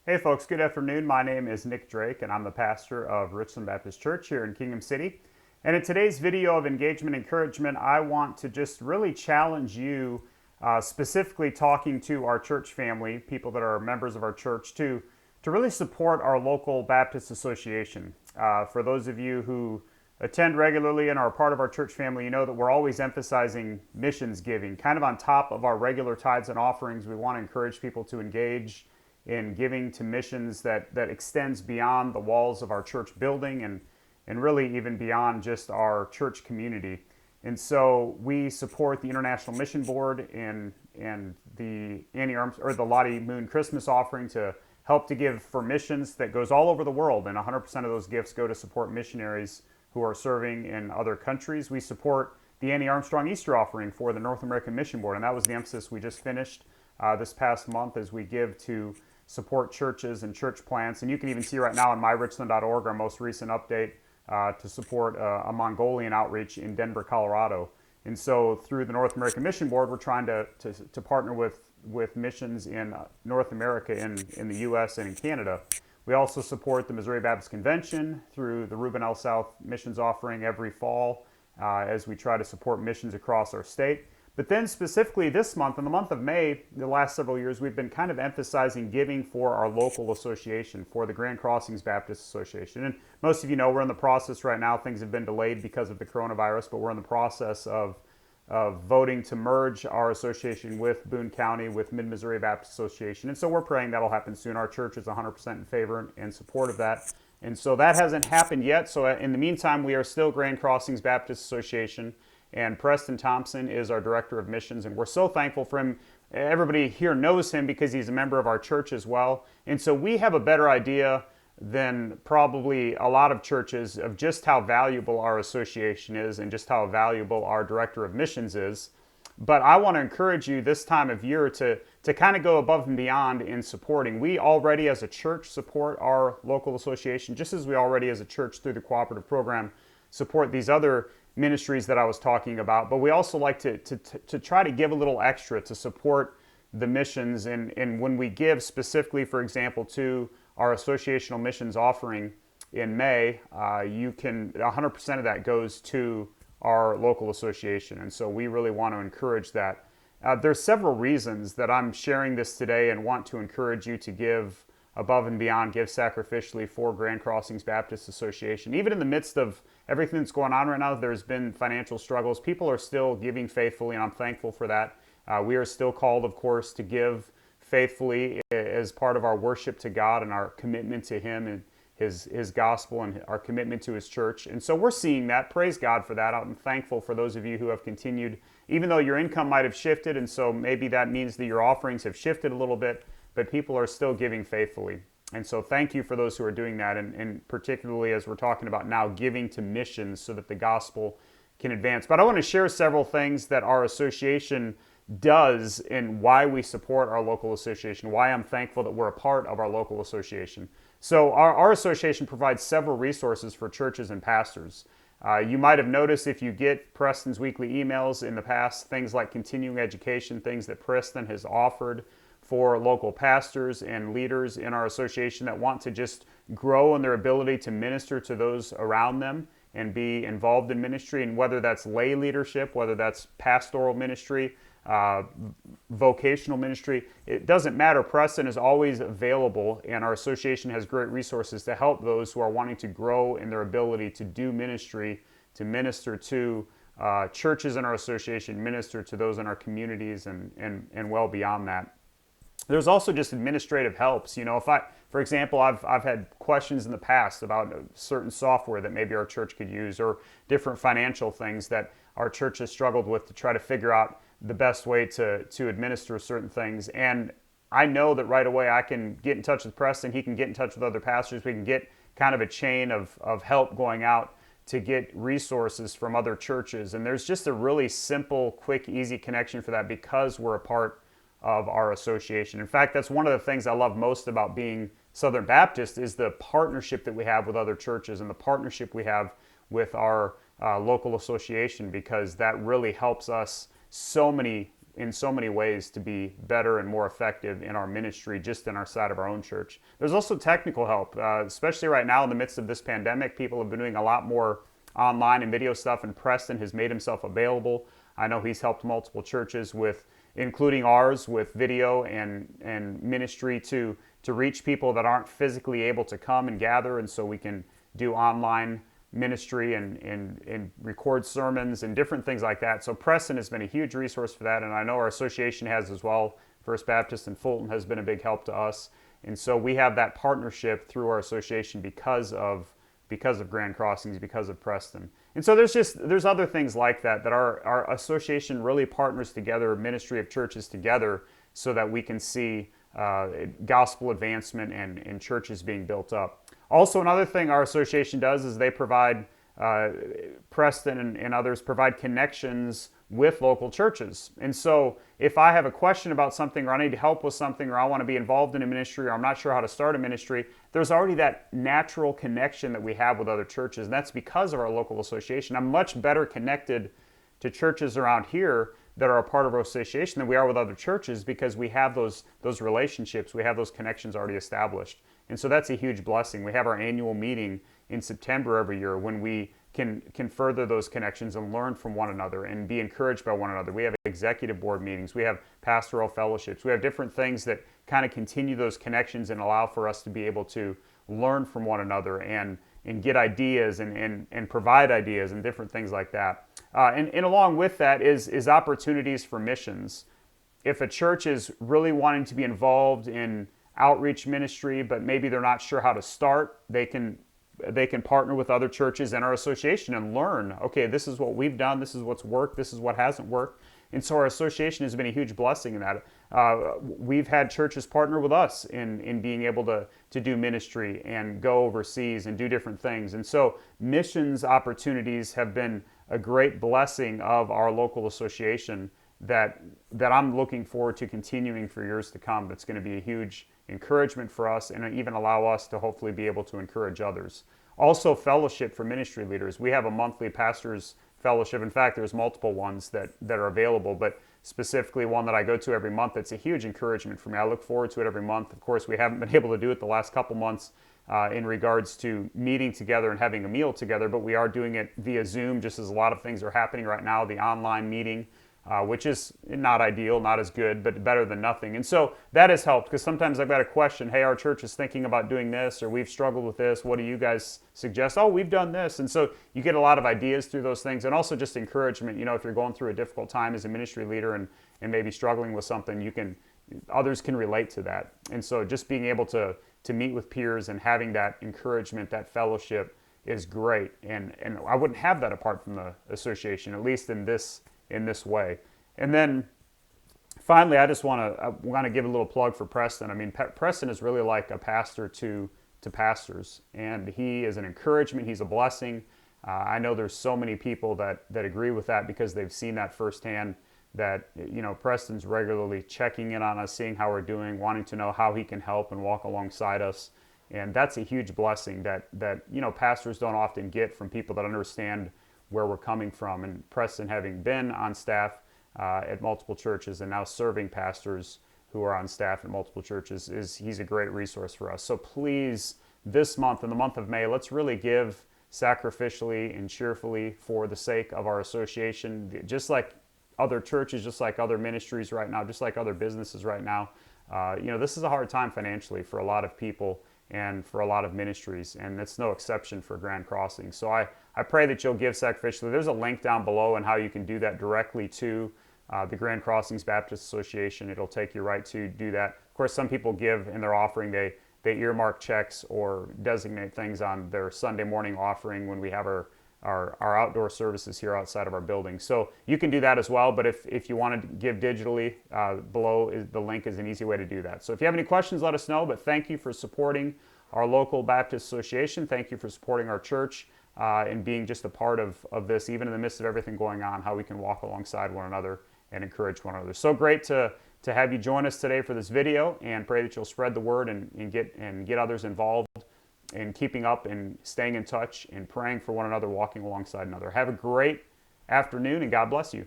Hey folks, good afternoon. My name is Nick Drake and I'm the pastor of Richland Baptist Church here in Kingdom City. And in today's video of engagement encouragement, I want to just really challenge you, specifically talking to our church family, people that are members of our church, to really support our local Baptist association. For those of you who attend regularly and are a part of our church family, you know that we're always emphasizing missions giving. Kind of on top of our regular tithes and offerings, we want to encourage people to engage in giving to missions that extends beyond the walls of our church building and really even beyond just our church community. And so we support the International Mission Board and the Annie Arms or the Lottie Moon Christmas offering to help to give for missions that goes all over the world, and 100% of those gifts go to support missionaries who are serving in other countries. We support the Annie Armstrong Easter offering for the North American Mission Board, and that was the emphasis we just finished this past month as we give to support churches and church plants. And you can even see right now on myrichland.org our most recent update to support a Mongolian outreach in Denver, Colorado. And so through the North American Mission Board, we're trying to partner with missions in North America, in the U.S. and in Canada. We also support the Missouri Baptist Convention through the Reuben L. South Missions offering every fall as we try to support missions across our state. But then specifically this month, in the month of May, the last several years, we've been kind of emphasizing giving for our local association, for the Grand Crossings Baptist Association. And most of you know we're in the process right now. Things have been delayed because of the coronavirus, but we're in the process of voting to merge our association with Boone County, with Mid-Missouri Baptist Association. And so we're praying that'll happen soon. Our church is 100% in favor and support of that. And so that hasn't happened yet. So in the meantime, we are still Grand Crossings Baptist Association. And Preston Thompson is our director of missions, and we're so thankful for him. Everybody here knows him because he's a member of our church as well. And so we have a better idea than probably a lot of churches of just how valuable our association is and just how valuable our director of missions is. But I want to encourage you this time of year to kind of go above and beyond in supporting. We already as a church support our local association, just as we already as a church through the cooperative program support these other ministries that I was talking about. But we also like to try to give a little extra to support the missions. And when we give specifically, for example, to our associational missions offering in May, 100% of that goes to our local association. And so we really want to encourage that. There's several reasons that I'm sharing this today and want to encourage you to give above and beyond, give sacrificially for Grand Crossings Baptist Association. Even in the midst of everything that's going on right now, there's been financial struggles. People are still giving faithfully, and I'm thankful for that. We are still called, of course, to give faithfully as part of our worship to God and our commitment to Him and His gospel and our commitment to His church. And so we're seeing that. Praise God for that. I'm thankful for those of you who have continued, even though your income might have shifted, and so maybe that means that your offerings have shifted a little bit, but people are still giving faithfully. And so thank you for those who are doing that, and particularly as we're talking about now giving to missions so that the gospel can advance. But I want to share several things that our association does and why we support our local association, why I'm thankful that we're a part of our local association. So our association provides several resources for churches and pastors. You might have noticed if you get Preston's weekly emails in the past, things like continuing education, things that Preston has offered for local pastors and leaders in our association that want to just grow in their ability to minister to those around them and be involved in ministry, and whether that's lay leadership, whether that's pastoral ministry, vocational ministry, it doesn't matter. Preston is always available, and our association has great resources to help those who are wanting to grow in their ability to do ministry, to minister to churches in our association, minister to those in our communities, and well beyond that. There's also just administrative helps. You know, for example, I've had questions in the past about certain software that maybe our church could use, or different financial things that our church has struggled with to try to figure out the best way to administer certain things. And I know that right away I can get in touch with Preston, he can get in touch with other pastors, we can get kind of a chain of help going out to get resources from other churches. And there's just a really simple, quick, easy connection for that because we're a part of our association. In fact, that's one of the things I love most about being Southern Baptist is the partnership that we have with other churches and the partnership we have with our local association, because that really helps us so many in so many ways to be better and more effective in our ministry just in our side of our own church. There's also technical help, especially right now in the midst of this pandemic. People have been doing a lot more online and video stuff, and Preston has made himself available. I know he's helped multiple churches with, including ours, with video and ministry to reach people that aren't physically able to come and gather, and so we can do online ministry and record sermons and different things like that. So Preston has been a huge resource for that, and I know our association has as well. First Baptist in Fulton has been a big help to us, and so we have that partnership through our association because of Grand Crossings, because of Preston. And so there's other things like that our association really partners together, ministry of churches together, so that we can see gospel advancement and churches being built up. Also, another thing our association does is they provide, Preston and others provide connections with local churches. And so if I have a question about something, or I need help with something, or I want to be involved in a ministry, or I'm not sure how to start a ministry, there's already that natural connection that we have with other churches. And that's because of our local association. I'm much better connected to churches around here that are a part of our association than we are with other churches, because we have those relationships, we have those connections already established. And so that's a huge blessing. We have our annual meeting in September every year when we can further those connections and learn from one another and be encouraged by one another. We have executive board meetings, we have pastoral fellowships, we have different things that kind of continue those connections and allow for us to be able to learn from one another and get ideas and provide ideas and different things like that. And along with that is opportunities for missions. If a church is really wanting to be involved in outreach ministry, but maybe they're not sure how to start, they can partner with other churches in our association and learn, okay, this is what we've done, this is what's worked, this is what hasn't worked. And so our association has been a huge blessing in that. We've had churches partner with us in being able to do ministry and go overseas and do different things. And so missions opportunities have been a great blessing of our local association that I'm looking forward to continuing for years to come. That's going to be a huge encouragement for us and even allow us to hopefully be able to encourage others. Also, fellowship for ministry leaders. We have a monthly pastors fellowship. In fact, there's multiple ones that are available, but specifically one that I go to every month. It's a huge encouragement for me. I look forward to it every month. Of course, we haven't been able to do it the last couple months in regards to meeting together and having a meal together, but we are doing it via Zoom, just as a lot of things are happening right now, the online meeting, which is not ideal, not as good, but better than nothing. And so that has helped, because sometimes I've got a question, hey, our church is thinking about doing this, or we've struggled with this, what do you guys suggest? Oh, we've done this. And so you get a lot of ideas through those things, and also just encouragement. You know, if you're going through a difficult time as a ministry leader and maybe struggling with something, others can relate to that. And so just being able to meet with peers and having that encouragement, that fellowship is great. And I wouldn't have that apart from the association, at least in this way. And then finally, I want to give a little plug for Preston. I mean, Preston is really like a pastor to pastors, and he is an encouragement. He's a blessing. I know there's so many people that agree with that because they've seen that firsthand, that, you know, Preston's regularly checking in on us, seeing how we're doing, wanting to know how he can help and walk alongside us. And that's a huge blessing that you know, pastors don't often get from people that understand where we're coming from. And Preston, having been on staff at multiple churches and now serving pastors who are on staff at multiple churches, he's a great resource for us. So please, this month, in the month of May, let's really give sacrificially and cheerfully for the sake of our association, just like other churches, just like other ministries right now, just like other businesses right now. You know, this is a hard time financially for a lot of people and for a lot of ministries, and it's no exception for Grand Crossing. So I pray that you'll give sacrificially. There's a link down below on how you can do that directly to the Grand Crossings Baptist Association. It'll take you right to do that. Of course, some people give in their offering. They earmark checks or designate things on their Sunday morning offering when we have our outdoor services here outside of our building. So you can do that as well, but if you want to give digitally, below the link is an easy way to do that. So if you have any questions, let us know, but thank you for supporting our local Baptist Association. Thank you for supporting our church and being just a part of this, even in the midst of everything going on, how we can walk alongside one another and encourage one another. So great to have you join us today for this video, and pray that you'll spread the word and get others involved in keeping up and staying in touch and praying for one another, walking alongside another. Have a great afternoon, and God bless you.